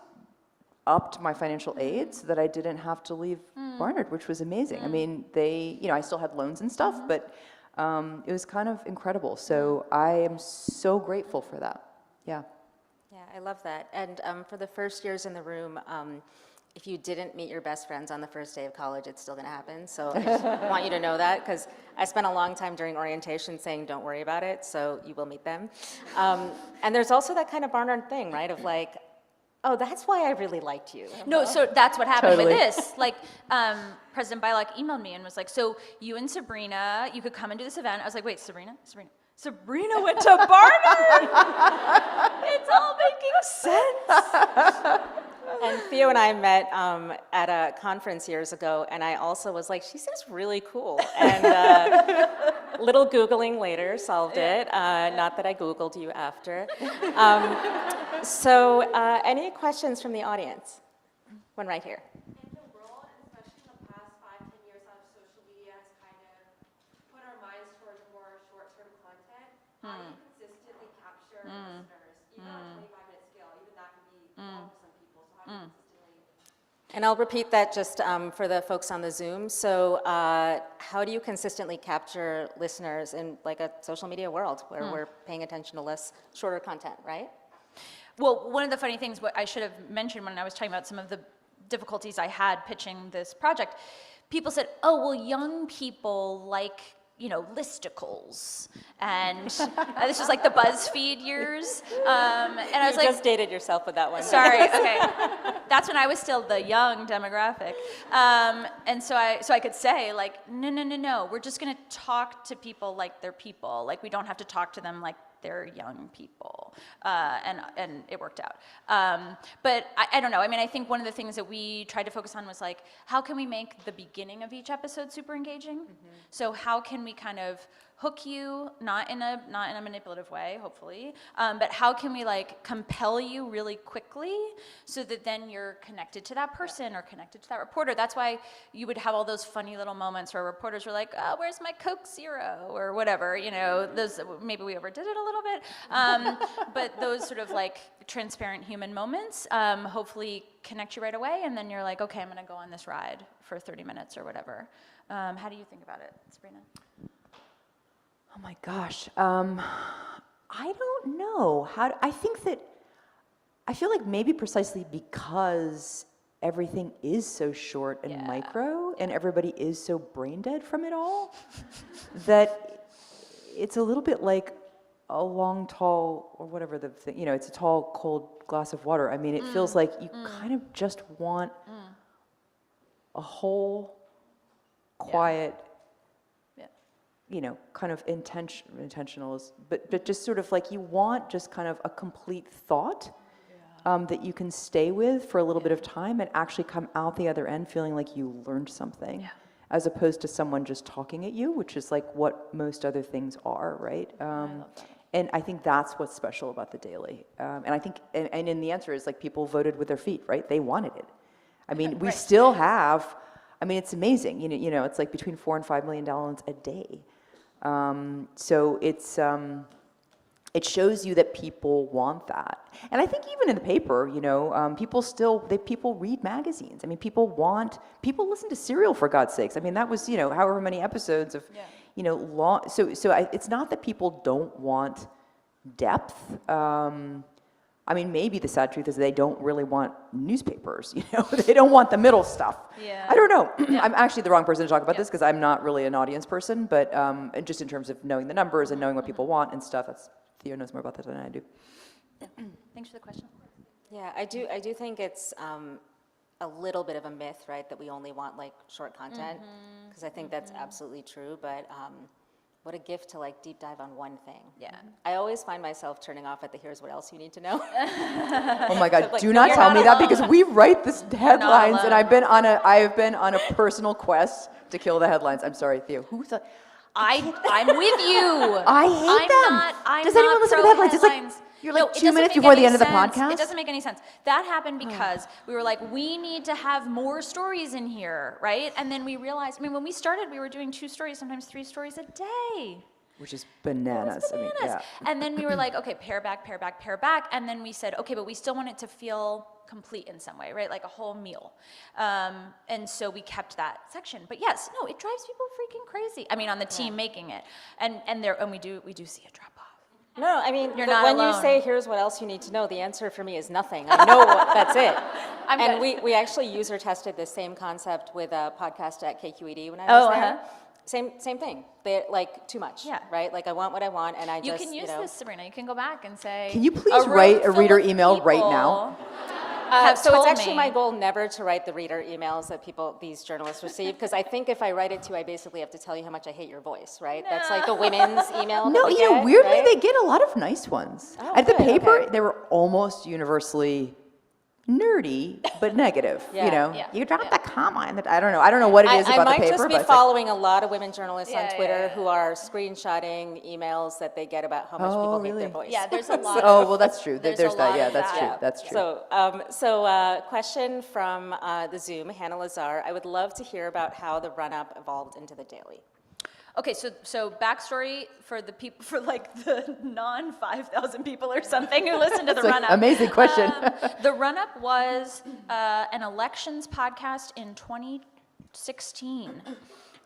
upped my financial aid so that I didn't have to leave Barnard, which was amazing. I mean, they, you know, I still had loans and stuff, but it was kind of incredible. So I am so grateful for that. Yeah. Yeah, I love that. And for the first years in the room, if you didn't meet your best friends on the first day of college, it's still going to happen. So I just want you to know that, because I spent a long time during orientation saying, don't worry about it, so you will meet them. And there's also that kind of Barnard thing, right, of like, oh, that's why I really liked you. No, so that's what happened Totally. with this. Like, President Bylock emailed me and was like, so you and Sabrina, you could come and do this event. I was like, wait, Sabrina went to Barnard? It's all making sense. And Theo and I met at a conference years ago, and I also was like, she seems really cool. And little Googling later solved it. Not that I Googled you after. So any questions from the audience? One right here. In the world, and especially in the past 5, 10 years, how social media has kind of put our minds towards more short-term content, how do you consistently capture listeners, even on a 25-minute scale? Even that can be long for some people, so how do you consistently... And I'll repeat that just for the folks on the Zoom. So how do you consistently capture listeners in like a social media world where we're paying attention to shorter content, right? Well, one of the funny things, what I should have mentioned when I was talking about some of the difficulties I had pitching this project, people said, oh, well, young people like, listicles. And this was like the BuzzFeed years. And I was You like, just dated yourself with that one. sorry, okay. That's when I was still the young demographic. And so I could say, like, no, we're just going to talk to people like they're people. Like, we don't have to talk to them like they're young people. And it worked out. But I don't know. I mean, I think one of the things that we tried to focus on was, like, how can we make the beginning of each episode super engaging? So how can we kind of hook you, not in a manipulative way, hopefully, but how can we like compel you really quickly so that then you're connected to that person or connected to that reporter. That's why you would have all those funny little moments where reporters were like, oh, where's my Coke Zero or whatever, those, maybe we overdid it a little bit, but those sort of like transparent human moments hopefully connect you right away, and then you're like, okay, I'm gonna go on this ride for 30 minutes or whatever. How do you think about it, Sabrina? Oh my gosh. I don't know. I feel like maybe precisely because everything is so short and micro and everybody is so brain dead from it all that it's a little bit like a long, tall, or whatever the thing, it's a tall, cold glass of water. I mean, it feels like you kind of just want a whole, quiet, kind of intentional, but just sort of like you want just kind of a complete thought that you can stay with for a little bit of time and actually come out the other end feeling like you learned something, as opposed to someone just talking at you, which is like what most other things are, right? And I think that's what's special about the Daily. And I think, and the answer is like people voted with their feet, right? They wanted it. I mean, we still have, it's amazing. It's like between 4 and 5 million downloads a day. So it shows you that people want that. And I think even in the paper, people read magazines. I mean, people listen to Serial, for God's sakes. I mean, that was, however many episodes of, long. So it's not that people don't want depth. Maybe the sad truth is they don't really want newspapers, they don't want the middle stuff. Yeah. I don't know. I'm actually the wrong person to talk about this because I'm not really an audience person, but just in terms of knowing the numbers and knowing what people want and stuff, Theo knows more about that than I do. Thanks for the question. Yeah, I do think it's a little bit of a myth, right, that we only want like short content, because I think that's absolutely true, but what a gift to like deep dive on one thing. Yeah. I always find myself turning off at the here's what else you need to know. Oh my God, like, do no, not you're tell not me that alone. because we write this headlines and alone. I have been on a personal quest to kill the headlines. I'm sorry, Theo. Who thought? I'm with you. I hate them. Does anyone listen to the headlines? It's like, you're like 2 minutes before the end of the podcast. It doesn't make any sense. That happened because we were like, we need to have more stories in here, right? And then we realized, when we started, we were doing 2 stories, sometimes 3 stories a day. Which is bananas. Bananas. And then we were like, okay, pare back. And then we said, okay, but we still want it to feel complete in some way, right? Like a whole meal. And so we kept that section. But yes, no, it drives people freaking crazy. On the team making it. And we do see a drop off. No, You're not when alone. you say here's what else you need to know, the answer for me is nothing. I know that's it. I'm good. We actually user tested this same concept with a podcast at KQED when I was there. Same thing. They like too much, right? Like I want what I want, and You can use this, Sabrina. You can go back and say. Can you please write a reader email right now? So it's actually my goal never to write the reader emails that these journalists receive, because I think if I write it to you, I basically have to tell you how much I hate your voice, right? No. That's like the women's email. No, that get, weirdly right? they get a lot of nice ones. Oh, At the good, paper, okay. they were almost universally nerdy, but negative, Yeah. you know? Yeah. You dropped the comma in the, I don't know what it is I about the might paper, just but be it's like, following a lot of women journalists on Yeah, Twitter yeah, who are screenshotting emails that they get about how much people hate their really? voice. Yeah, there's a lot oh, of, well, that's true. there's There's a that, lot yeah, of that's that. true, that's true. So, question from the Zoom, Hannah Lazar. I would love to hear about how the run-up evolved into the Daily. Okay, so backstory for the people, for like the non-5,000 people or something who listen to the It's an run-up. amazing question. The run-up was an elections podcast in 2016.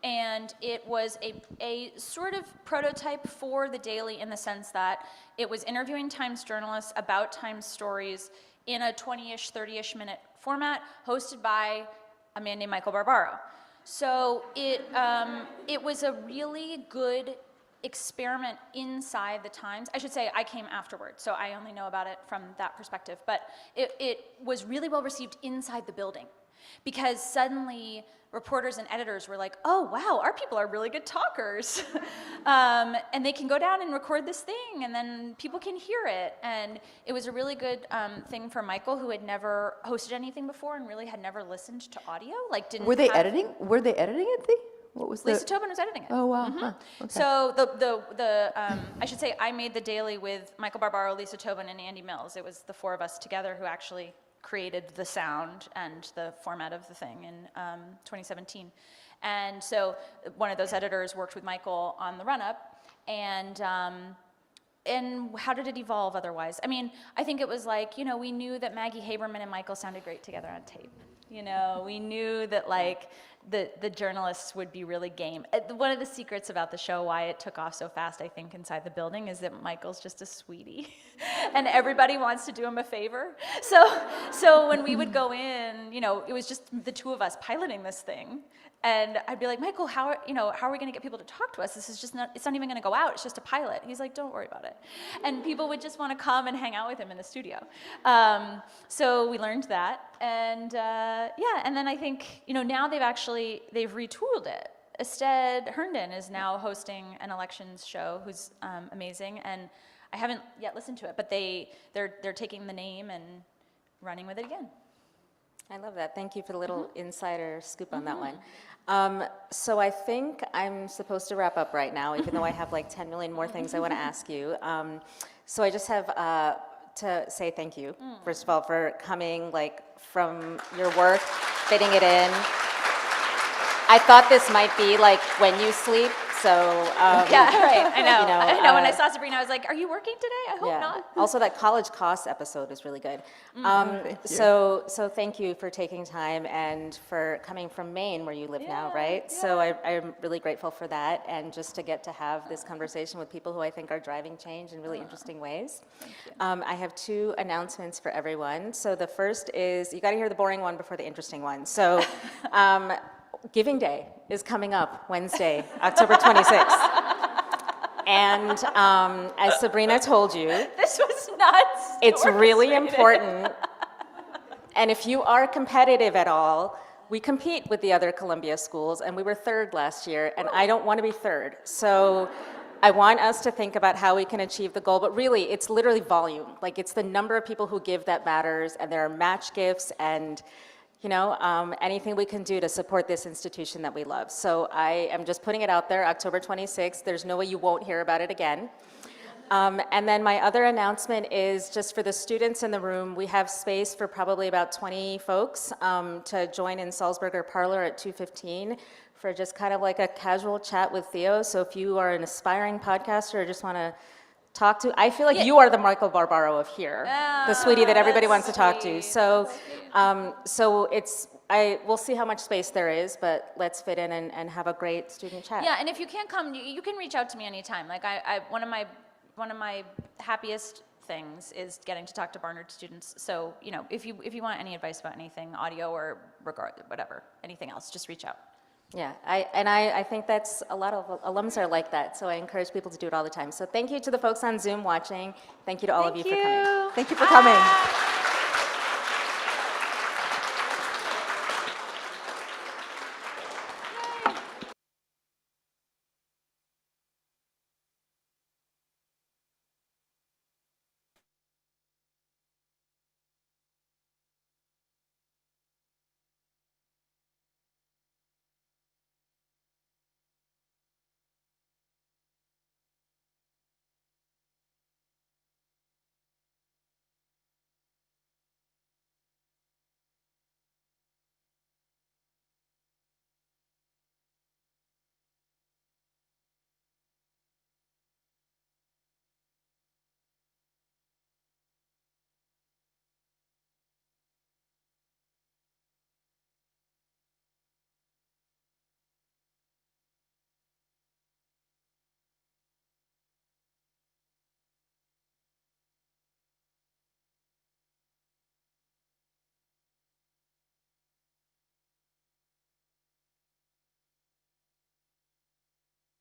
And it was a sort of prototype for the Daily in the sense that it was interviewing Times journalists about Times stories in a 20-ish, 30-ish minute format, hosted by a man named Michael Barbaro. So it was a really good experiment inside the Times. I should say I came afterwards, so I only know about it from that perspective. But it was really well received inside the building because suddenly reporters and editors were like, oh, wow, our people are really good talkers. And they can go down and record this thing, and then people can hear it. And it was a really good thing for Michael, who had never hosted anything before and really had never listened to audio. Like, didn't Were they have- editing? Were they editing it, Thea? What was Lisa the? Tobin was editing it. Oh, wow. Huh. Okay. So I should say I made the Daily with Michael Barbaro, Lisa Tobin, and Andy Mills. It was the four of us together who actually created the sound and the format of the thing in 2017. And so one of those editors worked with Michael on the run-up, and how did it evolve otherwise? I mean, I think it was like, you know, we knew that Maggie Haberman and Michael sounded great together on tape. You know, we knew that like the journalists would be really game. One of the secrets about the show, why it took off so fast, I think, inside the building, is that Michael's just a sweetie, and everybody wants to do him a favor. So when we would go in, you know, it was just the two of us piloting this thing, and I'd be like, Michael, how are we going to get people to talk to us? This is just not. It's not even going to go out. It's just a pilot. He's like, don't worry about it. And people would just want to come and hang out with him in the studio. So we learned that, and yeah, and then I think, you know, now they've retooled it. Ested Herndon is now hosting an elections show, who's amazing, and I haven't yet listened to it, but they're taking the name and running with it again. I love that. Thank you for the little insider scoop on that one. So I think I'm supposed to wrap up right now, even though I have like 10 million more things I want to ask you. So I just have to say thank you, first of all, for coming like from your work, fitting it in. I thought this might be like when you sleep, so Yeah, right. I know. You know, I know. When I saw Sabrina, I was like, "Are you working today? I hope not." Also, that college costs episode was really good. So thank you for taking time and for coming from Maine, where you live now, right? Yeah. So I'm really grateful for that, and just to get to have this conversation with people who I think are driving change in really interesting ways. I have two announcements for everyone. So the first is, you got to hear the boring one before the interesting one. So. Giving Day is coming up Wednesday, October 26th. And as Sabrina told you, This was nuts. it's really important. And if you are competitive at all, we compete with the other Columbia schools, and we were third last year, and I don't want to be third. So I want us to think about how we can achieve the goal, but really, it's literally volume. Like, it's the number of people who give that matters, and there are match gifts, and you know, anything we can do to support this institution that we love. So I am just putting it out there, October 26th. There's no way you won't hear about it again. And then my other announcement is just for the students in the room, we have space for probably about 20 folks to join in Salzburger Parlor at 2:15 for just kind of like a casual chat with Theo. So if you are an aspiring podcaster or just want to talk to, I feel like you are the Michael Barbaro of here, the sweetie that everybody wants to talk to. So, we'll see how much space there is, but let's fit in and have a great student chat. Yeah, and if you can't come, you can reach out to me anytime. Like one of my happiest things is getting to talk to Barnard students. So, you know, if you want any advice about anything, audio or whatever, anything else, just reach out. Yeah, I think that's a lot of alums are like that, so I encourage people to do it all the time. So thank you to the folks on Zoom watching. Thank you to all of you for coming. Thank you for coming.